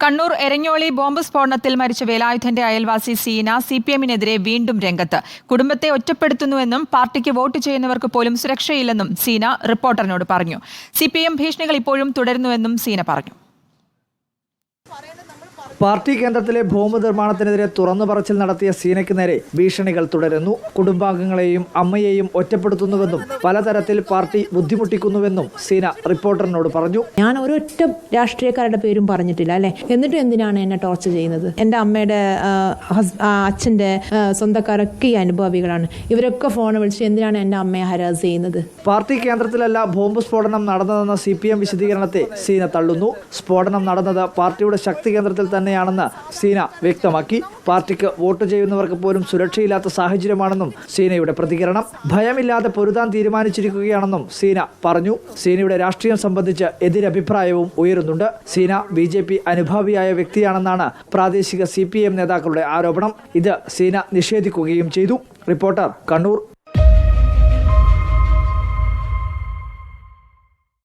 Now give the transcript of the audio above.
Kannur Eranholi bomb സ്ഫോടനത്തിൽ മരിച്ച വേലായുധന്റെ അയൽവാസി സീന സിപിഎമ്മിനെതിരെ വീണ്ടും രംഗത്ത്. കുടുംബത്തെ ഒറ്റപ്പെടുത്തുന്നുവെന്നും പാർട്ടിക്ക് വോട്ട് ചെയ്യുന്നവർക്ക് പോലും സുരക്ഷയില്ലെന്നും സീന റിപ്പോർട്ടറിനോട് പറഞ്ഞു. സിപിഎം ഭീഷണികൾ ഇപ്പോഴും തുടരുന്നുവെന്നും സീന പറഞ്ഞു. പാർട്ടി കേന്ദ്രത്തിലെ ബോംബ് നിർമ്മാണത്തിനെതിരെ തുറന്നു പറച്ചിൽ നടത്തിയ സീനയ്ക്ക് നേരെ ഭീഷണികൾ തുടരുന്നു. കുടുംബാംഗങ്ങളെയും അമ്മയെയും ഒറ്റപ്പെടുത്തുന്നുവെന്നും പലതരത്തിൽ പാർട്ടി ബുദ്ധിമുട്ടിക്കുന്നുവെന്നും സീന റിപ്പോർട്ടറിനോട് പറഞ്ഞു. ഞാൻ ഒരൊറ്റ രാഷ്ട്രീയക്കാരുടെ പേരും പറഞ്ഞിട്ടില്ല അല്ലെ, എന്നിട്ടും എന്തിനാണ് എന്നെ ടോർച്ചർ ചെയ്യുന്നത്? എൻ്റെ അമ്മയുടെ അച്ഛൻ്റെ സ്വന്തക്കാരൊക്കെ ഈ അനുഭവികളാണ്. ഇവരൊക്കെ ഫോൺ വിളിച്ച് എന്തിനാണ് എൻ്റെ അമ്മയെ ഹരാസ് ചെയ്യുന്നത്? പാർട്ടി കേന്ദ്രത്തിലല്ല ബോംബ് സ്ഫോടനം നടന്നതെന്ന സിപിഎം വിശദീകരണത്തെ സീന തള്ളുന്നു. സ്ഫോടനം നടന്നത് പാർട്ടിയുടെ ശക്തി കേന്ദ്രത്തിൽ തന്നെയാണെന്ന് സീന വ്യക്തമാക്കി. പാർട്ടിക്ക് വോട്ട് ചെയ്യുന്നവർക്ക് പോലും സുരക്ഷയില്ലാത്ത സാഹചര്യമാണെന്നും സീനയുടെ പ്രതികരണം. ഭയമില്ലാതെ പൊരുതാൻ തീരുമാനിച്ചിരിക്കുകയാണെന്നും സീന പറഞ്ഞു. സീനയുടെ രാഷ്ട്രീയം സംബന്ധിച്ച് എതിരഭിപ്രായവും ഉയരുന്നുണ്ട്. സീന ബിജെപി അനുഭാവിയായ വ്യക്തിയാണെന്നാണ് പ്രാദേശിക സിപിഎം നേതാക്കളുടെ ആരോപണം. ഇത് സീന നിഷേധിക്കുകയും ചെയ്തു. റിപ്പോർട്ടർ, കണ്ണൂർ.